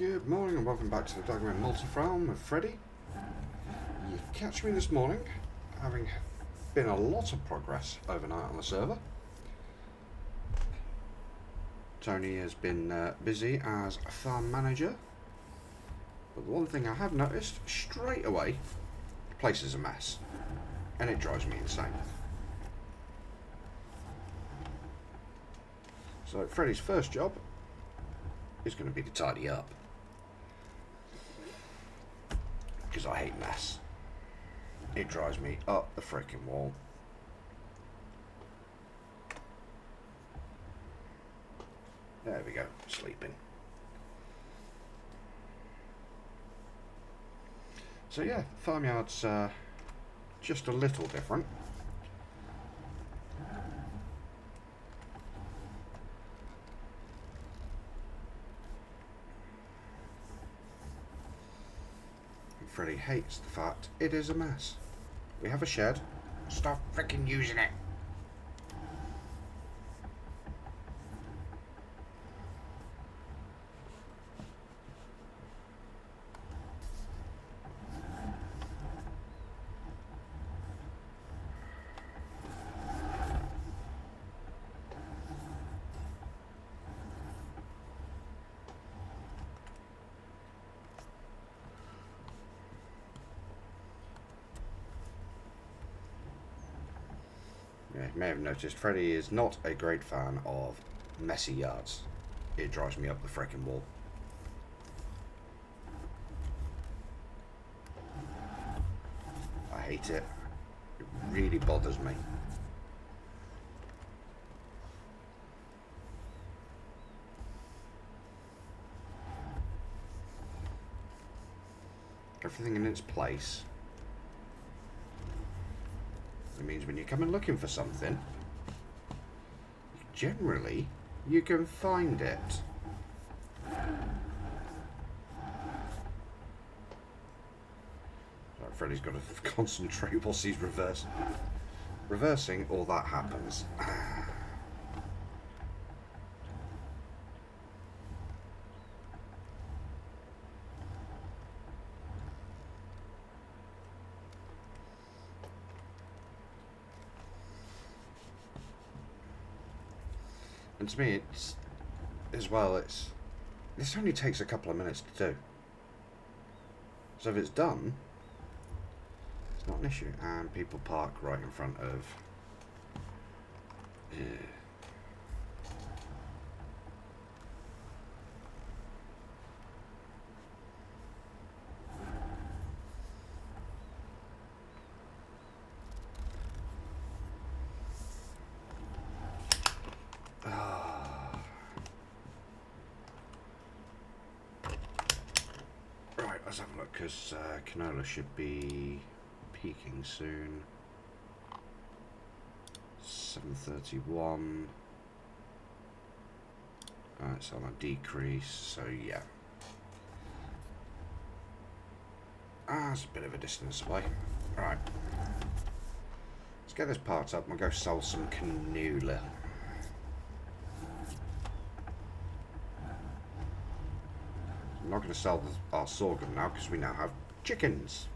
Good morning and welcome back to the Daggerwin Multifarm with Freddy. You catch me this morning, having been a lot of progress overnight on the server. Tony has been busy as a farm manager, but the one thing I have noticed straight away, the place is a mess, and it drives me insane. So Freddy's first job is going to be to tidy up. Because I hate mess. It drives me up the freaking wall. There we go, sleeping. So yeah, farmyard's just a little different. Freddy hates the fact it is a mess. We have a shed. Stop freaking using it. Yeah, you may have noticed Freddy is not a great fan of messy yards. It drives me up the freaking wall. I hate it. It really bothers me. Everything in its place. It means when you come in looking for something, generally you can find it. Right, Freddy's got to concentrate whilst he's reversing, or that happens. And to me, this only takes a couple of minutes to do. So if it's done, it's not an issue. And people park right in front of. Right, let's have a look, because canola should be peaking soon. 7:31. It's on a decrease, so yeah. It's a bit of a distance away. Right. Let's get this parked up and we'll go sell some canola. I'm not going to sell our sorghum now because we now have chickens.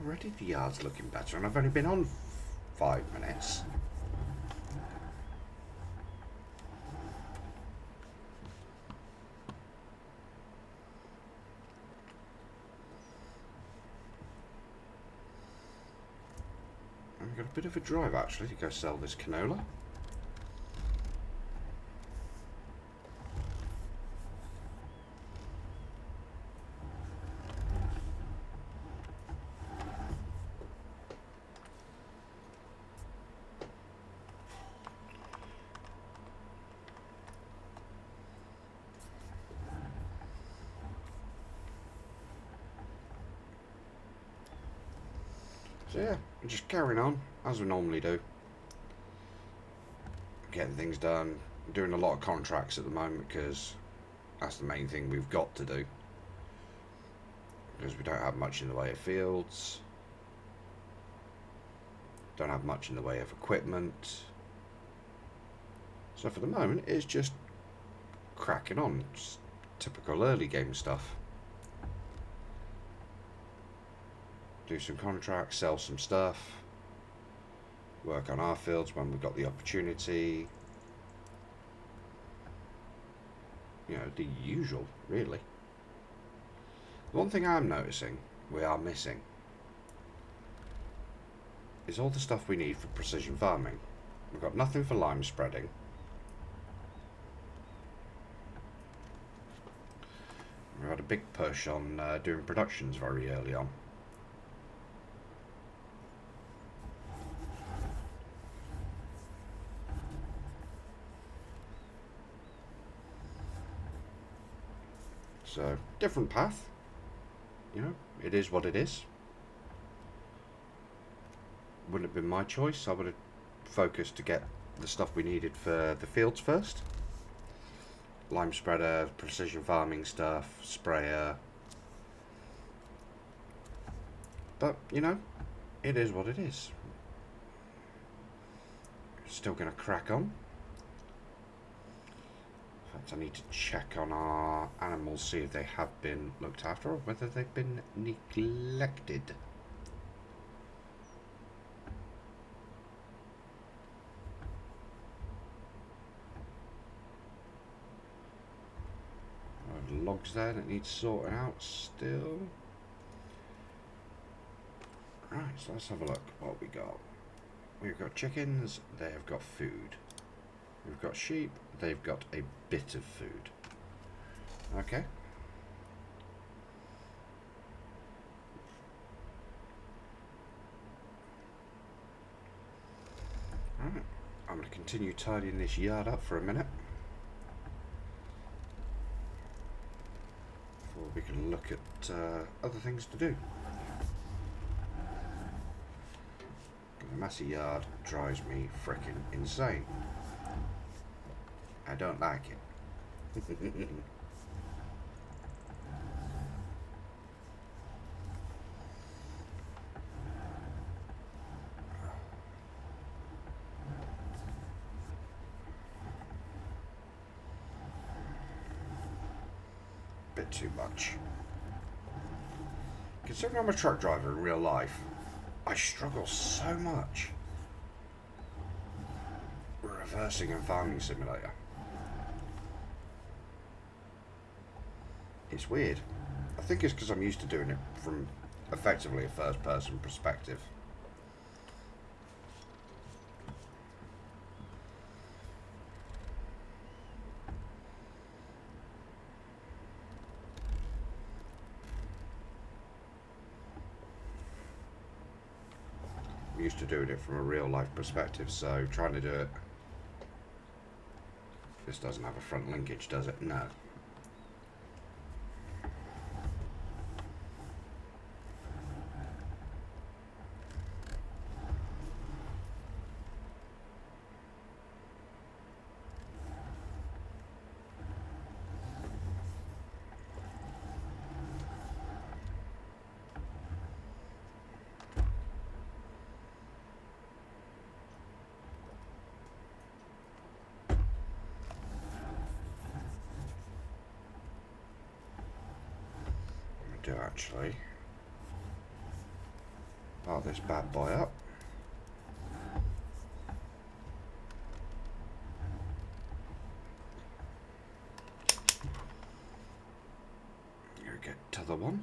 Already the yard's looking better, and I've only been on 5 minutes. I've got a bit of a drive actually to go sell this canola. So yeah, we're just carrying on as we normally do. Getting things done, doing a lot of contracts at the moment because that's the main thing we've got to do. Because we don't have much in the way of fields. Don't have much in the way of equipment. So for the moment, it's just cracking on. Just typical early game stuff. Do some contracts, sell some stuff. Work on our fields when we've got the opportunity. You know, the usual, really. One thing I'm noticing we are missing is all the stuff we need for precision farming. We've got nothing for lime spreading. We've had a big push on doing productions very early on. So, different path. You know, it is what it is. Wouldn't have been my choice. I would have focused to get the stuff we needed for the fields first. Lime spreader, precision farming stuff, sprayer. But, you know, it is what it is. Still going to crack on. In fact, I need to check on our animals, see if they have been looked after or whether they've been neglected. Logs there that need sorting out still. Right, so let's have a look what we got. We've got chickens, they have got food. We've got sheep, they've got a bit of food. Okay. Alright, I'm going to continue tidying this yard up for a minute. Before we can look at other things to do. The messy yard drives me frickin' insane. I don't like it. Bit too much. Considering I'm a truck driver in real life, I struggle so much reversing in Farming Simulator. It's weird. I think it's because I'm used to doing it from effectively a first person perspective. I'm used to doing it from a real life perspective, so trying to do it. This doesn't have a front linkage, does it? No. Do actually part this bad boy up. Here, get t'other one.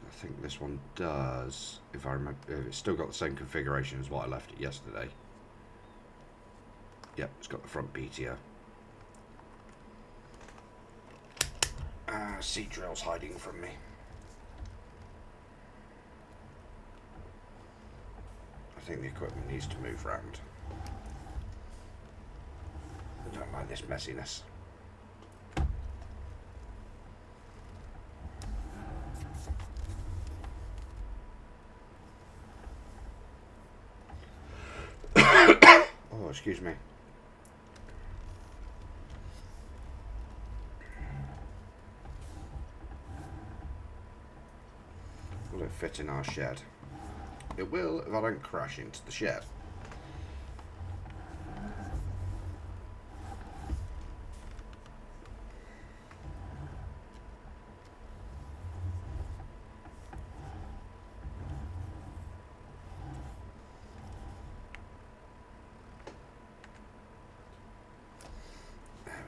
I think this one does, if I remember, it's still got the same configuration as what I left it yesterday. Yep, it's got the front PTO. Seed drill's hiding from me. I think the equipment needs to move round. I don't like this messiness. Oh, excuse me. Will it fit in our shed? It will if I don't crash into the shed.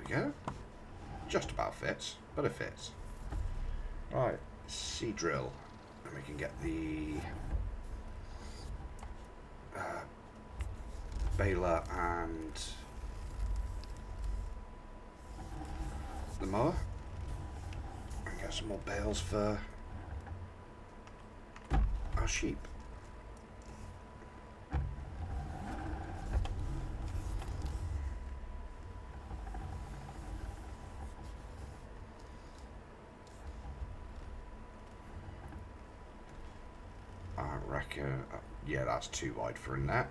Go. Just about fits, but it fits. Right, seed drill, and we can get the baler and the mower, and get some more bales for our sheep. I reckon, yeah, that's too wide for a net.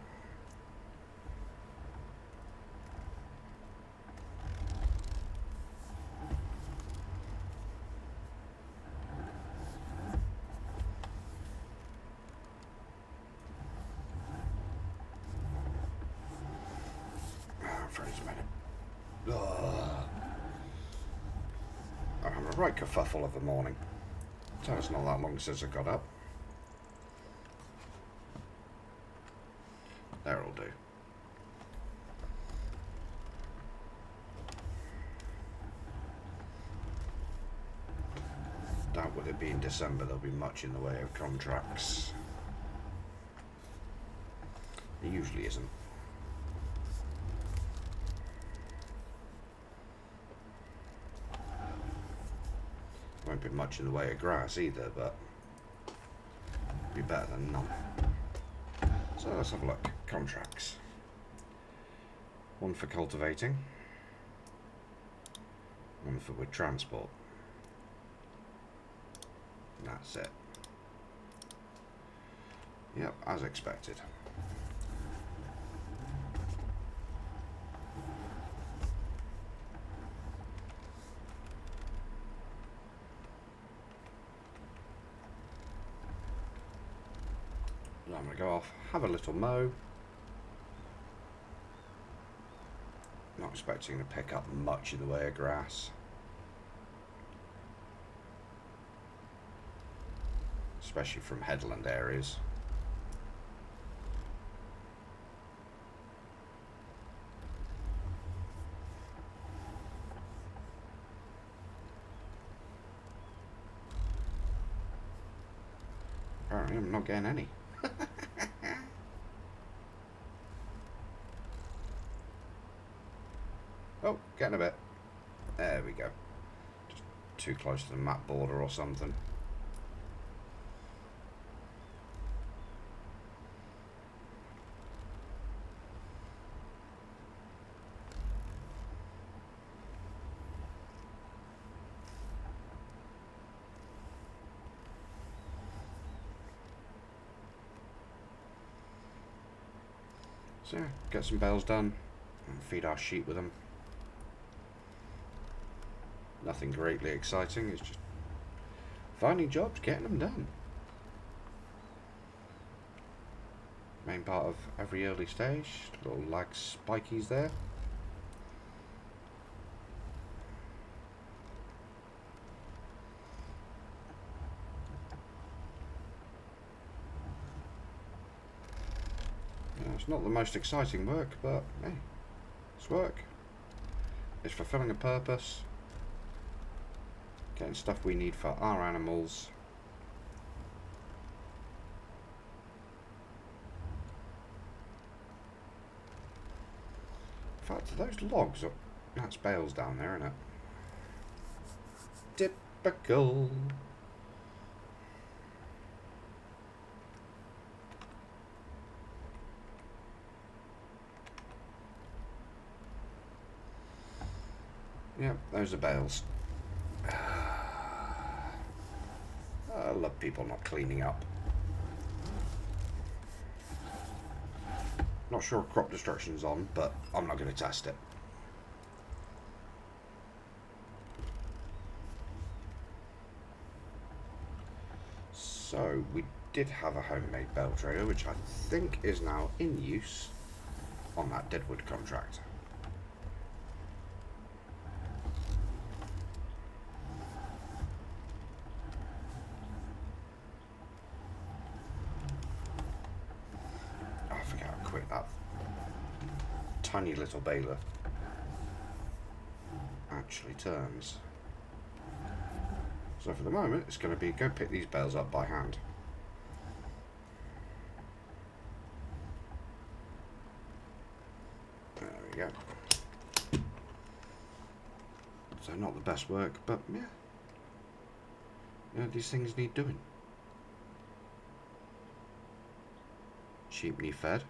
I'm afraid it's made it. I'm having a right kerfuffle of the morning. So it's not that long since I got up. There'll do. Doubt with it being December there'll be much in the way of contracts. It usually isn't. Won't be much in the way of grass either, but be better than none. So let's have a look. Contracts. One for cultivating. One for wood transport. That's it. Yep, as expected. I'm going to go off, have a little mow. Not expecting to pick up much in the way of grass. Especially from headland areas. Apparently I'm not getting any. Oh, getting a bit. There we go. Just too close to the map border or something. So, get some bales done and feed our sheep with them. Nothing greatly exciting, it's just finding jobs, getting them done. Main part of every early stage, little lag spikies there. Yeah, it's not the most exciting work, but hey, it's work. It's fulfilling a purpose. Getting stuff we need for our animals. In fact, those logs are... That's bales down there, isn't it? Typical. Yep, those are bales. I love people not cleaning up. Not sure crop destruction's on, but I'm not going to test it. So, we did have a homemade bale trailer, which I think is now in use on that Deadwood contract. I forget how quick that tiny little baler actually turns. So for the moment, it's going to be go pick these bales up by hand. There we go. So not the best work, but yeah. You know, these things need doing. Sheep need fed.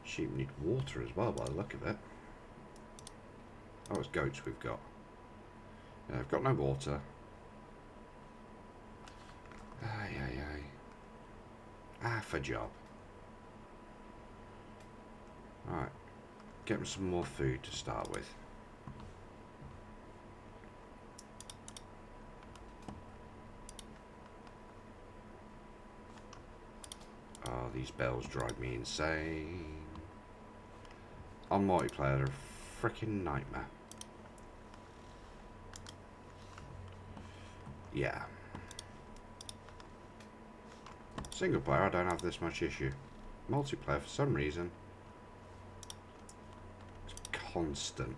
Sheep need water as well by the look of it. Oh, it's goats we've got. Yeah, I've got no water. Aye, aye, aye. Half a job. Right. Get them some more food to start with. Oh, these bells drive me insane. On multiplayer, they're a freaking nightmare. Yeah. Single player, I don't have this much issue. Multiplayer, for some reason, it's constant.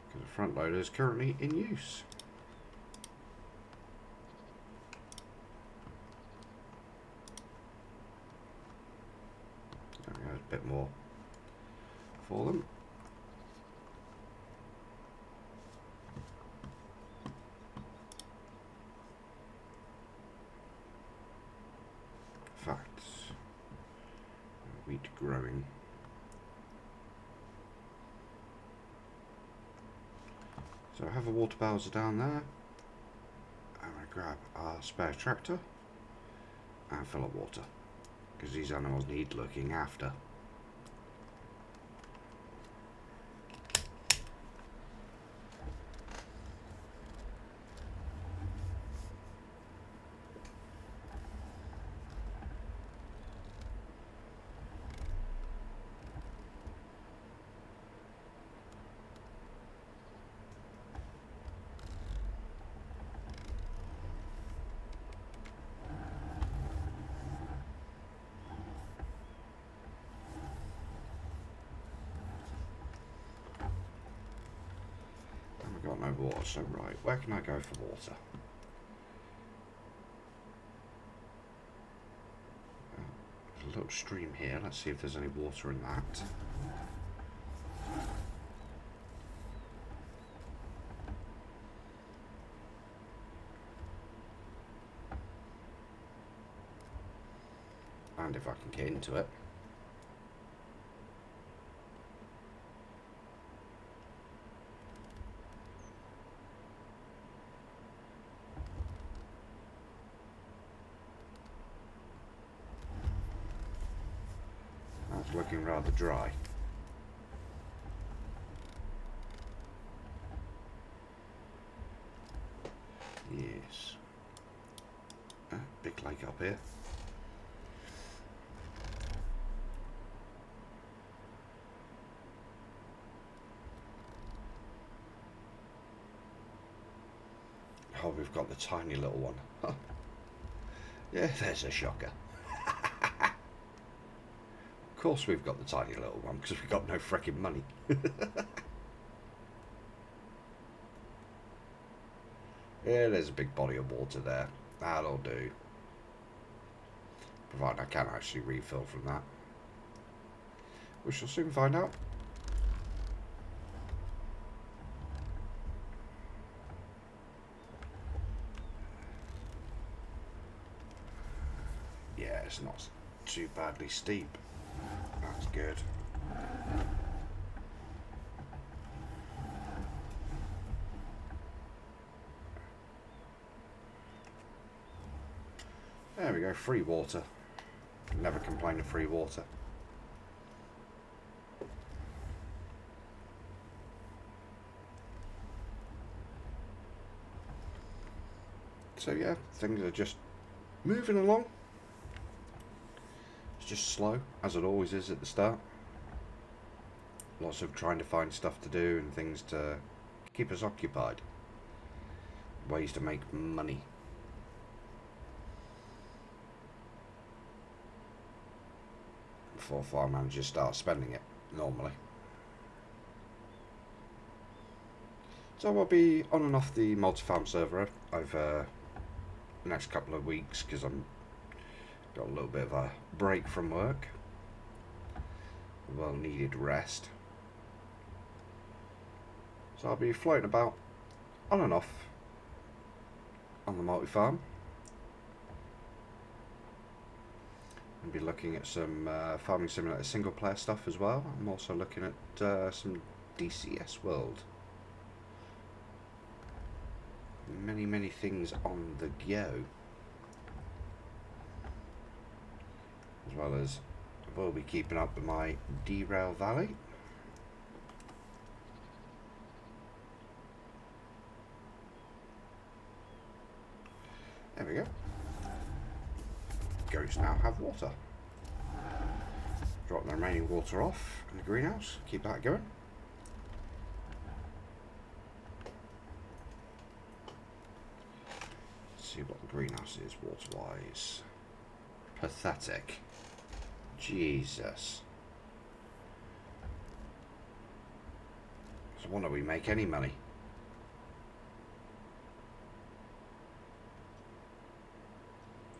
Because the front loader is currently in use. A bit more for them. In fact, wheat growing. So I have a water bowser down there. I'm going to grab our spare tractor and fill up water, because these animals need looking after. Got no water, so right, where can I go for water? There's a little stream here, let's see if there's any water in that. And if I can get into it. That's looking rather dry. Yes. Big lake up here. Oh, we've got the tiny little one. Huh. Yeah, there's a shocker. Of course we've got the tiny little one, because we've got no freaking money. Yeah, there's a big body of water there. That'll do. Provided I can actually refill from that. We shall soon find out. Yeah, it's not too badly steep. That's good. There we go, free water. Never complain of free water. So yeah, things are just moving along. It's just slow, as it always is at the start. Lots of trying to find stuff to do and things to keep us occupied. Ways to make money. Before farm managers start spending it, normally. So I'll be on and off the Multifarm server over the next couple of weeks because I'm got a little bit of a break from work. Well needed rest. So I'll be floating about on and off on the Multifarm. I'll be looking at some Farming Simulator single player stuff as well. I'm also looking at some DCS World. Many things on the go. As well as I will be keeping up with my Derail Valley. There we go. Goats now have water. Drop the remaining water off in the greenhouse. Keep that going. See what the greenhouse is water-wise. Pathetic. Jesus. So wonder we make any money.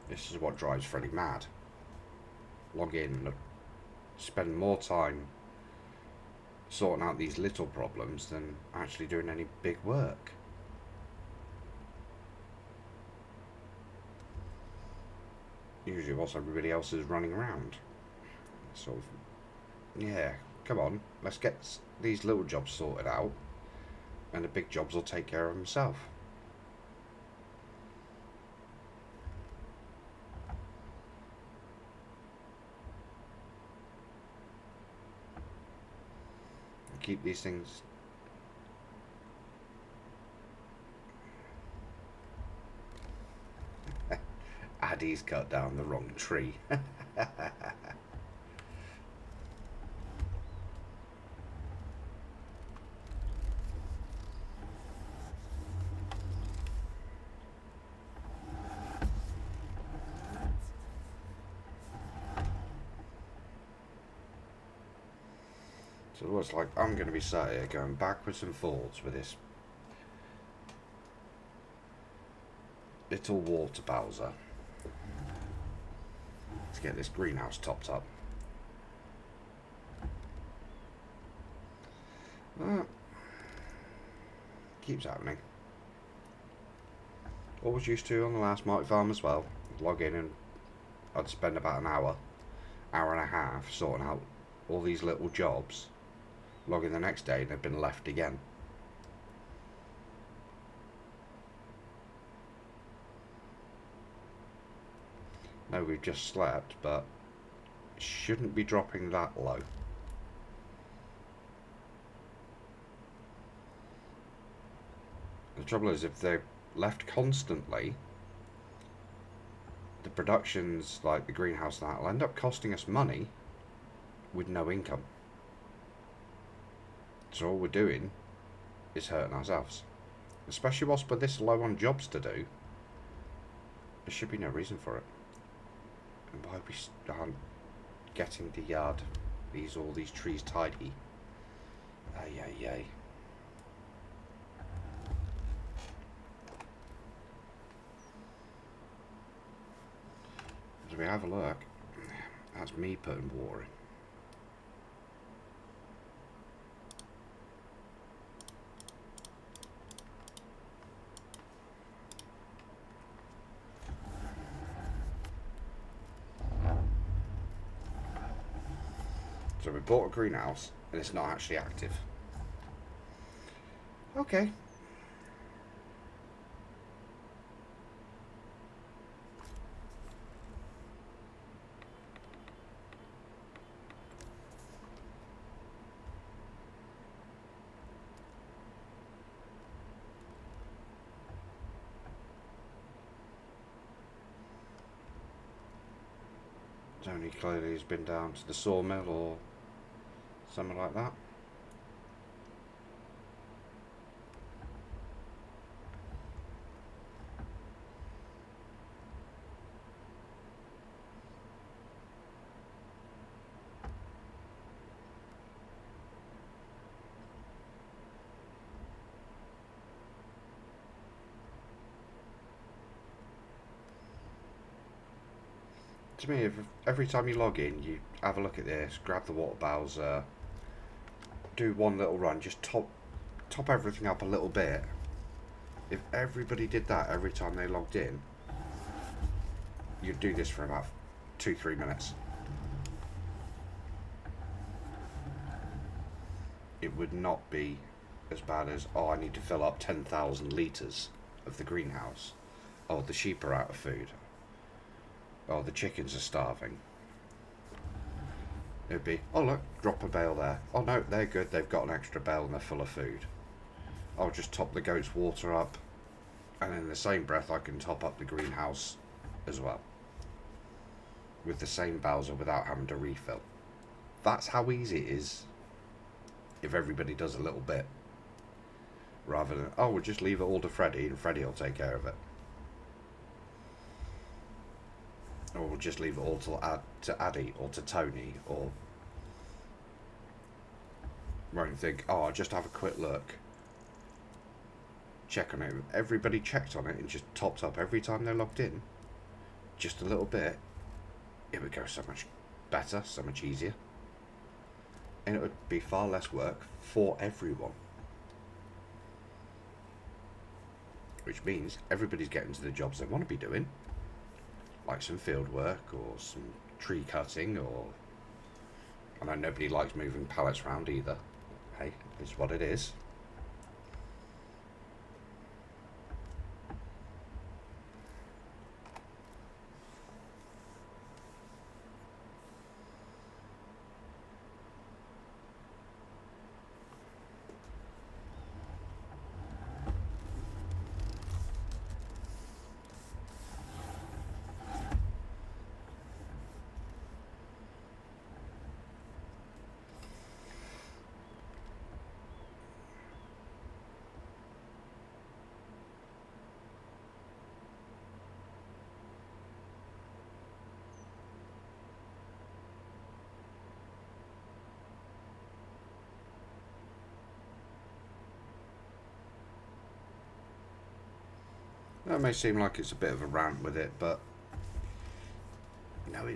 This is what drives Freddie mad. Log in, spend more time sorting out these little problems than actually doing any big work. Usually whilst everybody else is running around. Sort of, yeah, come on, let's get these little jobs sorted out and the big jobs will take care of themselves. Keep these things Addy's cut down the wrong tree. So it looks like I'm going to be sat here going backwards and forwards with this little water bowser. Let's get this greenhouse topped up. Keeps happening. Always used to on the last Multifarm as well. Log in and I'd spend about an hour and a half sorting out all these little jobs. Log in the next day and they've been left again. No, we've just slept, but it shouldn't be dropping that low. The trouble is, if they're left constantly, the productions like the greenhouse and that will end up costing us money with no income. So all we're doing is hurting ourselves. Especially whilst we're this low on jobs to do, there should be no reason for it. And why we aren't getting the yard, all these trees tidy. Ay. As we have a look, that's me putting water in. So we bought a greenhouse and it's not actually active. Okay. Tony clearly has been down to the sawmill or something like that. To me, if every time you log in, you have a look at this, grab the water bowser, do one little run, just top everything up a little bit. If everybody did that every time they logged in, you'd do this for about 2-3 minutes. It would not be as bad as, oh, I need to fill up 10,000 litres of the greenhouse. Oh, the sheep are out of food. Oh, the chickens are starving. It'd be, oh look, drop a bale there. Oh no, they're good, they've got an extra bale and they're full of food. I'll just top the goat's water up, and in the same breath I can top up the greenhouse as well. With the same bowser without having to refill. That's how easy it is if everybody does a little bit. Rather than, oh, we'll just leave it all to Freddy and Freddy will take care of it. Or we'll just leave it all to Addy or to Tony, or won't think, oh, I'll just have a quick look. Check on it. Everybody checked on it and just topped up every time they logged in. Just a little bit. It would go so much better, so much easier. And it would be far less work for everyone. Which means everybody's getting to the jobs they want to be doing. Like some field work or some tree cutting, or I know nobody likes moving pallets around either. Hey, it's what it is. That may seem like it's a bit of a rant with it, but you know,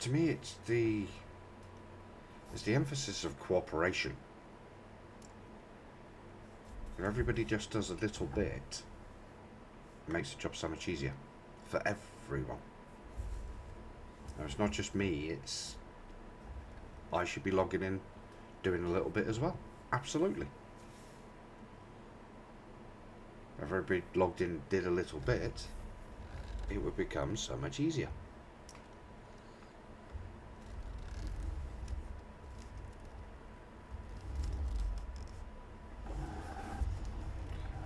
to me it's the emphasis of cooperation. If everybody just does a little bit, it makes the job so much easier for everyone. Now, it's not just me, it's I should be logging in, doing a little bit as well. Absolutely. If everybody logged in and did a little bit, it would become so much easier.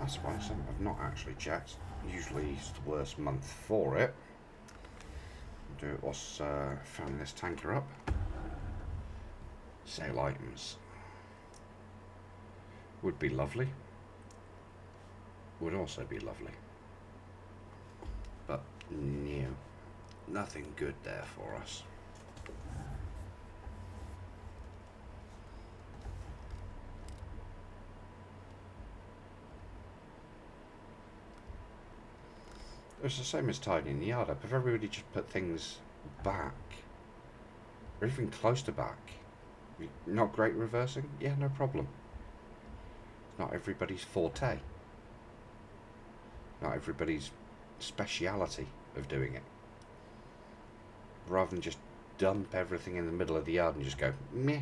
That's why I've not actually checked. Usually it's the worst month for it. Do it was filling this tanker up. Sale items. Would be lovely. Would also be lovely. But no. Nothing good there for us. It's the same as tidying the yard up. If everybody just put things back, or even close to back, not great reversing? Yeah, no problem. It's not everybody's forte. Not everybody's speciality of doing it. Rather than just dump everything in the middle of the yard and just go, meh.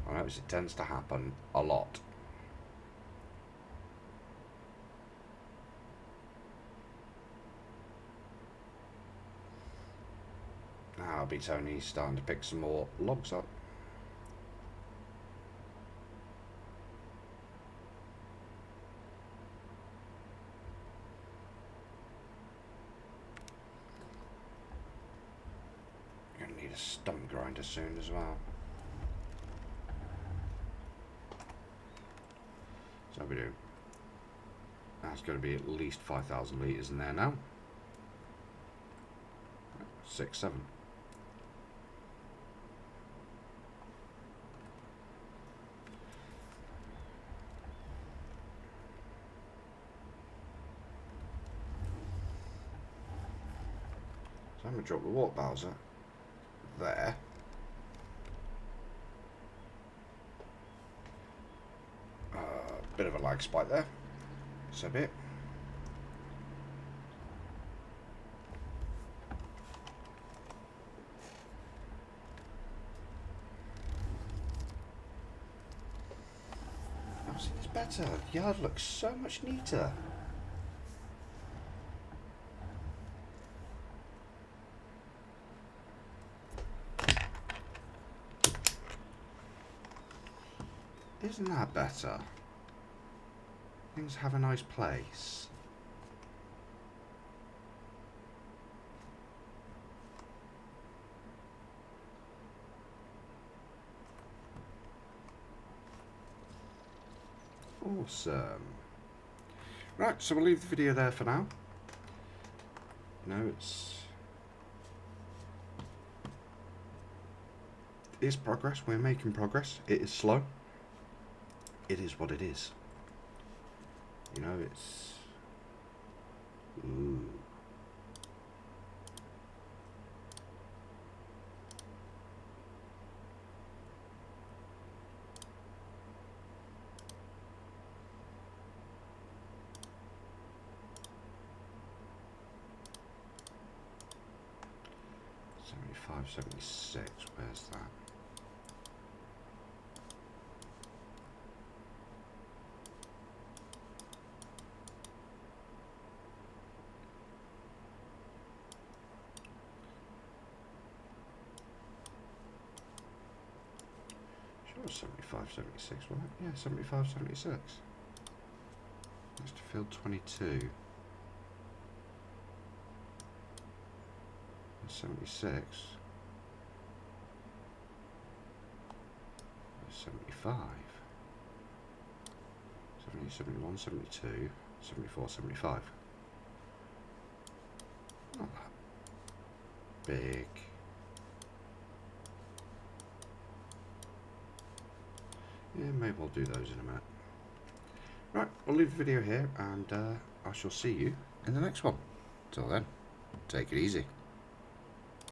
I notice it tends to happen a lot. Now I'll be Tony starting to pick some more logs up. a stump grinder soon as well. So we do. That's going to be at least 5,000 litres in there now. 6, 7. So I'm going to drop the water bowser there. Bit of a lag spike there. So be it. Oh, see, it's better. The yard looks so much neater. Isn't that better? Things have a nice place. Awesome. Right, so we'll leave the video there for now. No, it's progress. We're making progress. It is slow. It is what it is. You know, it's... Ooh. $75, $76. Where's that? Sure, 75, 76, right? Yeah, 75, 76. That's to field 22. 76. 75. 70, 71, 72, 74, 75. Not that big. Yeah, maybe we'll do those in a minute. Right, we'll leave the video here and I shall see you in the next one. Till then, take it easy.